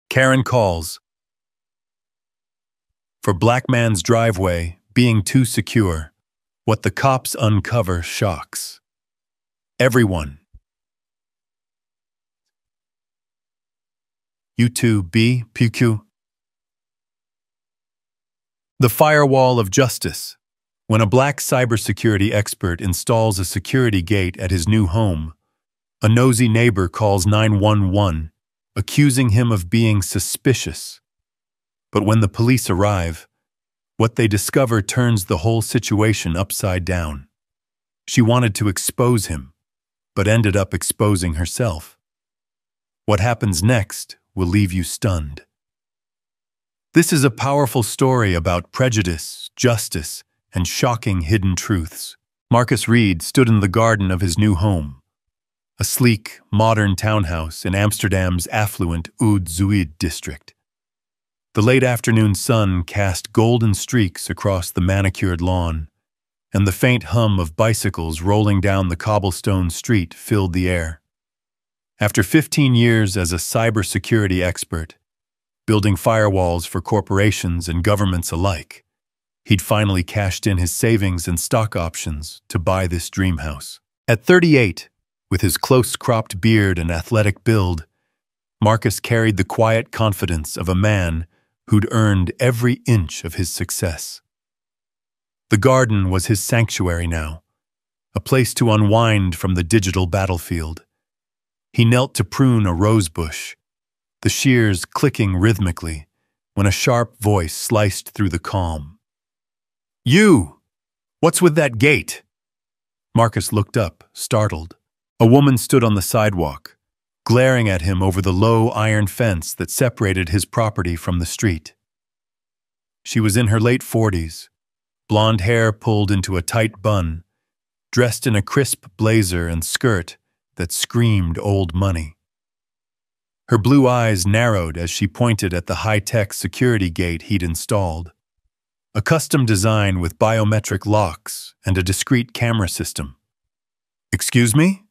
Karen calls. For black man's driveway being too secure, what the cops uncover shocks everyone. U2B PQ. The firewall of justice. When a black cybersecurity expert installs a security gate at his new home, a nosy neighbor calls 911, accusing him of being suspicious. But when the police arrive, what they discover turns the whole situation upside down. She wanted to expose him, but ended up exposing herself. What happens next will leave you stunned. This is a powerful story about prejudice, justice, and shocking hidden truths. Marcus Reed stood in the garden of his new home, a sleek, modern townhouse in Amsterdam's affluent Oud-Zuid district. The late afternoon sun cast golden streaks across the manicured lawn, and the faint hum of bicycles rolling down the cobblestone street filled the air. After 15 years as a cybersecurity expert, building firewalls for corporations and governments alike, he'd finally cashed in his savings and stock options to buy this dream house. At 38, with his close-cropped beard and athletic build, Marcus carried the quiet confidence of a man who'd earned every inch of his success. The garden was his sanctuary now, a place to unwind from the digital battlefield. He knelt to prune a rosebush, the shears clicking rhythmically, when a sharp voice sliced through the calm. "You! What's with that gate?" Marcus looked up, startled. A woman stood on the sidewalk, glaring at him over the low iron fence that separated his property from the street. She was in her late 40s, blonde hair pulled into a tight bun, dressed in a crisp blazer and skirt that screamed old money. Her blue eyes narrowed as she pointed at the high-tech security gate he'd installed, a custom design with biometric locks and a discreet camera system. "Excuse me?"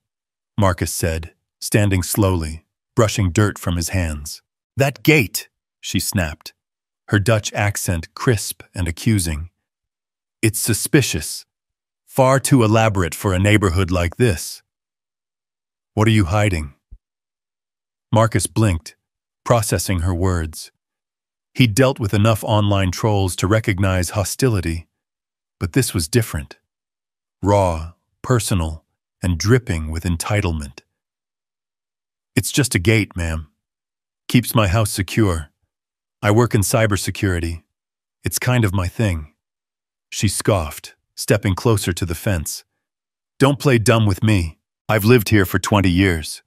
Marcus said, standing slowly, brushing dirt from his hands. "That gate," she snapped, her Dutch accent crisp and accusing. "It's suspicious, far too elaborate for a neighborhood like this." "What are you hiding?" Marcus blinked, processing her words. He'd dealt with enough online trolls to recognize hostility, but this was different. Raw, personal, and dripping with entitlement. "It's just a gate, ma'am. Keeps my house secure. I work in cybersecurity. It's kind of my thing." She scoffed, stepping closer to the fence. "Don't play dumb with me. I've lived here for 20 years.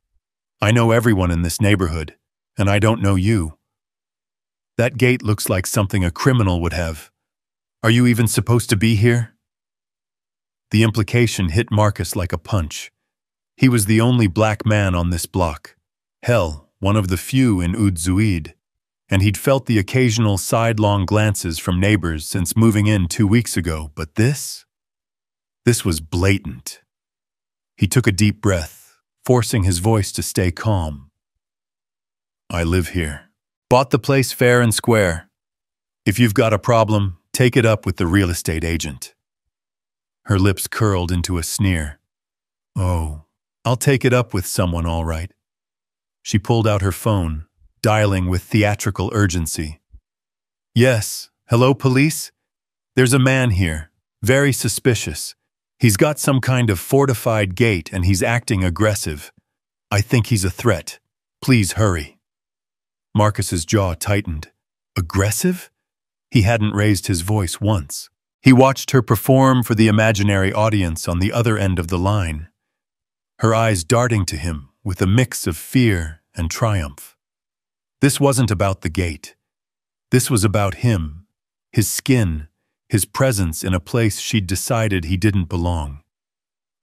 I know everyone in this neighborhood, and I don't know you. That gate looks like something a criminal would have. Are you even supposed to be here?" The implication hit Marcus like a punch. He was the only black man on this block. Hell, one of the few in Oud-Zuid, and he'd felt the occasional sidelong glances from neighbors since moving in 2 weeks ago, but this was blatant. He took a deep breath, forcing his voice to stay calm. "I live here. Bought the place fair and square. If you've got a problem, take it up with the real estate agent." Her lips curled into a sneer. "Oh, I'll take it up with someone, all right." She pulled out her phone, dialing with theatrical urgency. "Yes, hello, police? There's a man here, very suspicious. He's got some kind of fortified gate and he's acting aggressive. I think he's a threat. Please hurry." Marcus's jaw tightened. Aggressive? He hadn't raised his voice once. He watched her perform for the imaginary audience on the other end of the line, her eyes darting to him with a mix of fear and triumph. This wasn't about the gate. This was about him, his skin, his presence in a place she'd decided he didn't belong.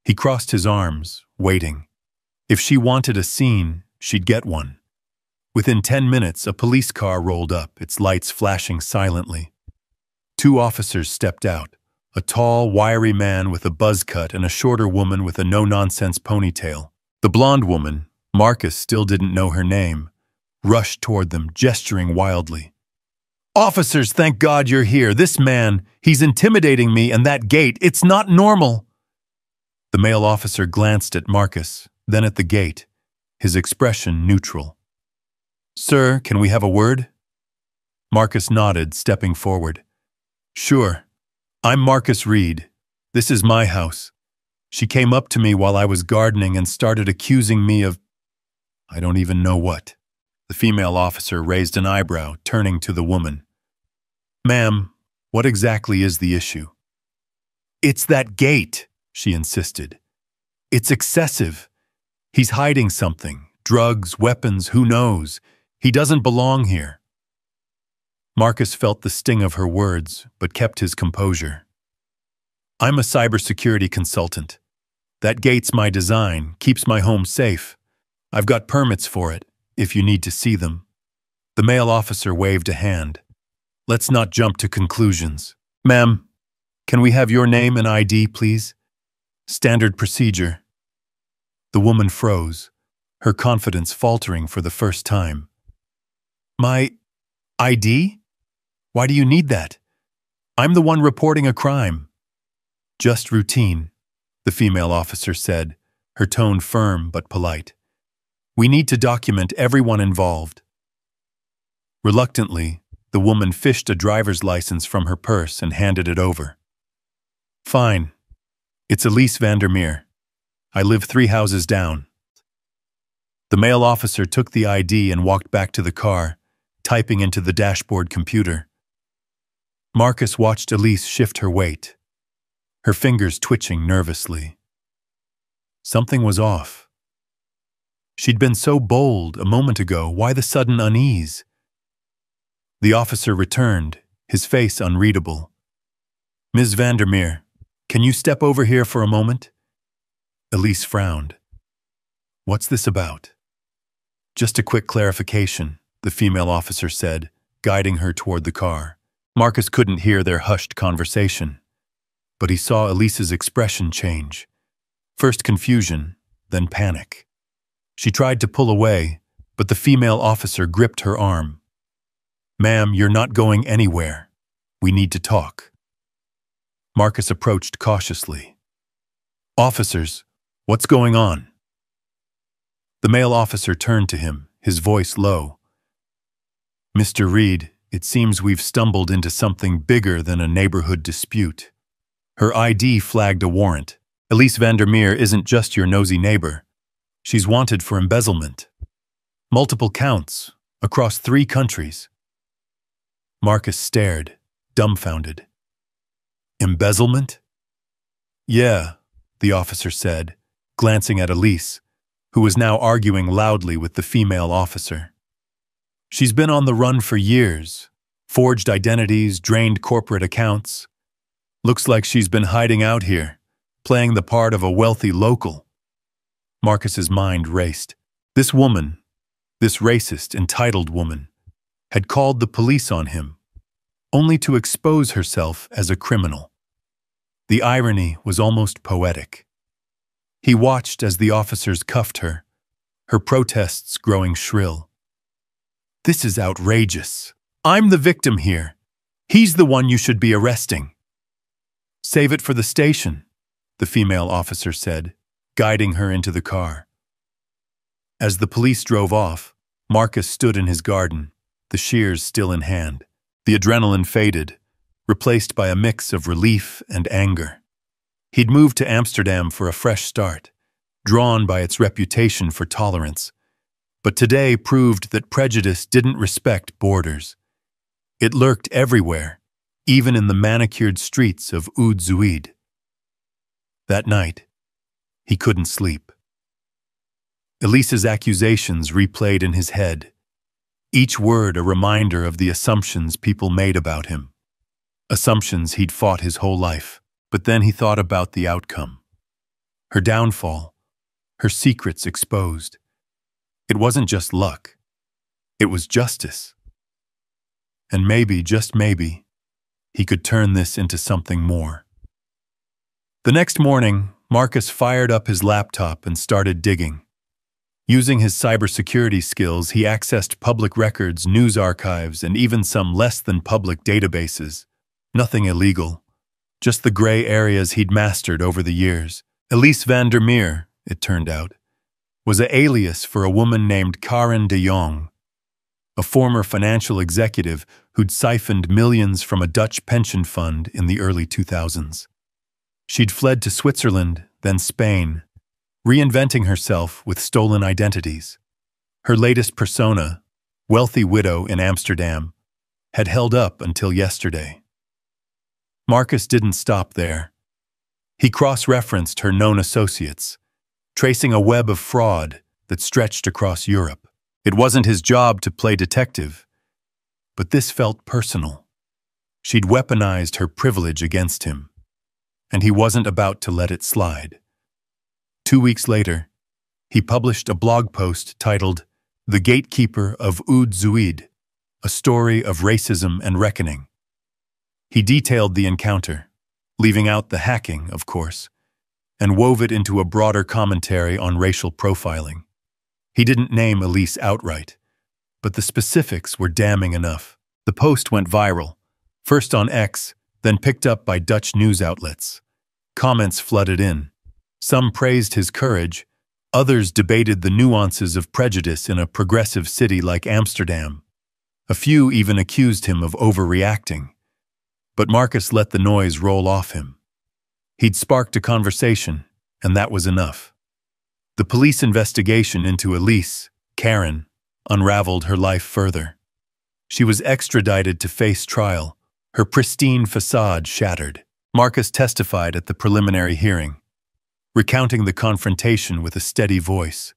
He crossed his arms, waiting. If she wanted a scene, she'd get one. Within 10 minutes, a police car rolled up, its lights flashing silently. 2 officers stepped out, a tall, wiry man with a buzz cut and a shorter woman with a no-nonsense ponytail. The blonde woman, Marcus still didn't know her name, rushed toward them, gesturing wildly. "Officers, thank God you're here. This man, he's intimidating me, and that gate, it's not normal." The male officer glanced at Marcus, then at the gate, his expression neutral. "Sir, can we have a word?" Marcus nodded, stepping forward. "Sure. I'm Marcus Reed. This is my house. She came up to me while I was gardening and started accusing me of I don't even know what." The female officer raised an eyebrow, turning to the woman. "Ma'am, what exactly is the issue?" "It's that gate," she insisted. "It's excessive. He's hiding something. Drugs, weapons, who knows? He doesn't belong here." Marcus felt the sting of her words, but kept his composure. "I'm a cybersecurity consultant. That gate's my design, keeps my home safe. I've got permits for it, if you need to see them." The male officer waved a hand. "Let's not jump to conclusions. Ma'am, can we have your name and ID, please? Standard procedure." The woman froze, her confidence faltering for the first time. "My ID? Why do you need that? I'm the one reporting a crime." "Just routine," the female officer said, her tone firm but polite. "We need to document everyone involved." Reluctantly, the woman fished a driver's license from her purse and handed it over. "Fine. It's Elise Vandermeer. I live 3 houses down." The male officer took the ID and walked back to the car, typing into the dashboard computer. Marcus watched Elise shift her weight, her fingers twitching nervously. Something was off. She'd been so bold a moment ago, why the sudden unease? The officer returned, his face unreadable. "Ms. Vandermeer, can you step over here for a moment?" Elise frowned. "What's this about?" "Just a quick clarification," the female officer said, guiding her toward the car. Marcus couldn't hear their hushed conversation, but he saw Elise's expression change. First confusion, then panic. She tried to pull away, but the female officer gripped her arm. "Ma'am, you're not going anywhere. We need to talk." Marcus approached cautiously. "Officers, what's going on?" The male officer turned to him, his voice low. "Mr. Reed, it seems we've stumbled into something bigger than a neighborhood dispute." Her ID flagged a warrant. "Elise Vandermeer isn't just your nosy neighbor. She's wanted for embezzlement. Multiple counts, across 3 countries. Marcus stared, dumbfounded. "Embezzlement?" "Yeah," the officer said, glancing at Elise, who was now arguing loudly with the female officer. "She's been on the run for years. Forged identities, drained corporate accounts. Looks like she's been hiding out here, playing the part of a wealthy local." Marcus's mind raced. This woman, this racist, entitled woman, had called the police on him, only to expose herself as a criminal. The irony was almost poetic. He watched as the officers cuffed her, her protests growing shrill. "This is outrageous. I'm the victim here. He's the one you should be arresting." "Save it for the station," the female officer said, guiding her into the car. As the police drove off, Marcus stood in his garden, the shears still in hand. The adrenaline faded, replaced by a mix of relief and anger. He'd moved to Amsterdam for a fresh start, drawn by its reputation for tolerance, but today proved that prejudice didn't respect borders. It lurked everywhere, even in the manicured streets of Oud Zuid. That night, he couldn't sleep. Elise's accusations replayed in his head, each word a reminder of the assumptions people made about him. Assumptions he'd fought his whole life, but then he thought about the outcome. Her downfall, her secrets exposed. It wasn't just luck. It was justice. And maybe, just maybe, he could turn this into something more. The next morning, Marcus fired up his laptop and started digging. Using his cybersecurity skills, he accessed public records, news archives, and even some less-than-public databases. Nothing illegal, just the gray areas he'd mastered over the years. Elise van der Meer, it turned out, was an alias for a woman named Karen de Jong, a former financial executive who'd siphoned millions from a Dutch pension fund in the early 2000s. She'd fled to Switzerland, then Spain, reinventing herself with stolen identities. Her latest persona, wealthy widow in Amsterdam, had held up until yesterday. Marcus didn't stop there. He cross-referenced her known associates, tracing a web of fraud that stretched across Europe. It wasn't his job to play detective, but this felt personal. She'd weaponized her privilege against him, and he wasn't about to let it slide. 2 weeks later, he published a blog post titled "The Gatekeeper of Oud Zuid," a story of racism and reckoning. He detailed the encounter, leaving out the hacking, of course, and wove it into a broader commentary on racial profiling. He didn't name Elise outright, but the specifics were damning enough. The post went viral, first on X, then picked up by Dutch news outlets. Comments flooded in. Some praised his courage, others debated the nuances of prejudice in a progressive city like Amsterdam. A few even accused him of overreacting. But Marcus let the noise roll off him. He'd sparked a conversation, and that was enough. The police investigation into Elise, Karen, unraveled her life further. She was extradited to face trial, her pristine facade shattered. Marcus testified at the preliminary hearing, recounting the confrontation with a steady voice.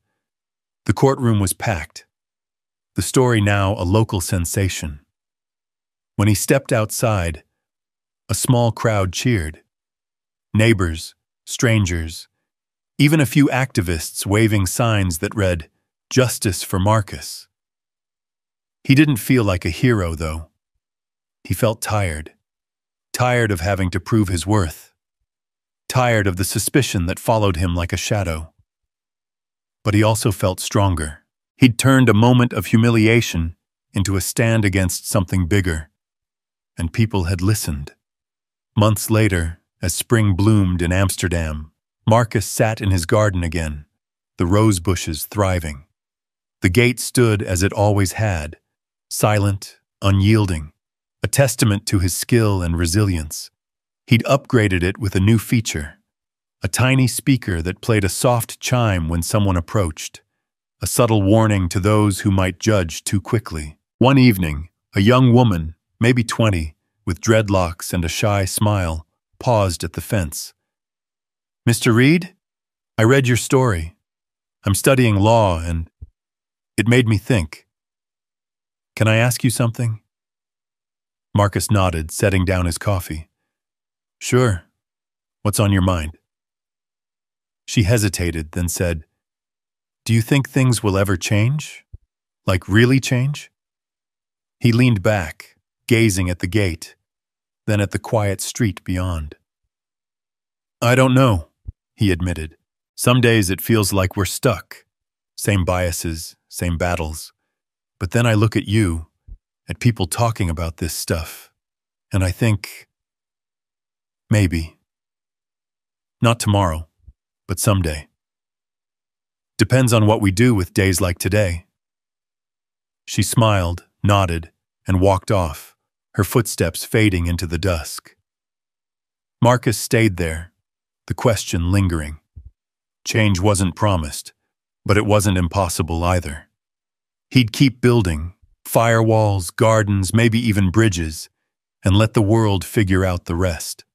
The courtroom was packed, the story now a local sensation. When he stepped outside, a small crowd cheered. Neighbors, strangers, even a few activists waving signs that read, "Justice for Marcus." He didn't feel like a hero, though. He felt tired. Tired of having to prove his worth. Tired of the suspicion that followed him like a shadow. But he also felt stronger. He'd turned a moment of humiliation into a stand against something bigger. And people had listened. Months later, as spring bloomed in Amsterdam, Marcus sat in his garden again, the rose bushes thriving. The gate stood as it always had, silent, unyielding, a testament to his skill and resilience. He'd upgraded it with a new feature, a tiny speaker that played a soft chime when someone approached, a subtle warning to those who might judge too quickly. One evening, a young woman, maybe 20, with dreadlocks and a shy smile, paused at the fence. "Mr. Reed, I read your story. I'm studying law and it made me think. Can I ask you something?" Marcus nodded, setting down his coffee. "Sure. What's on your mind?" She hesitated, then said, "Do you think things will ever change? Like really change?" He leaned back, gazing at the gate, then at the quiet street beyond. "I don't know," he admitted. "Some days it feels like we're stuck. Same biases, same battles. But then I look at you, at people talking about this stuff, and I think, maybe. Not tomorrow, but someday. Depends on what we do with days like today." She smiled, nodded, and walked off, her footsteps fading into the dusk. Marcus stayed there, the question lingering. Change wasn't promised, but it wasn't impossible either. He'd keep building, firewalls, gardens, maybe even bridges, and let the world figure out the rest.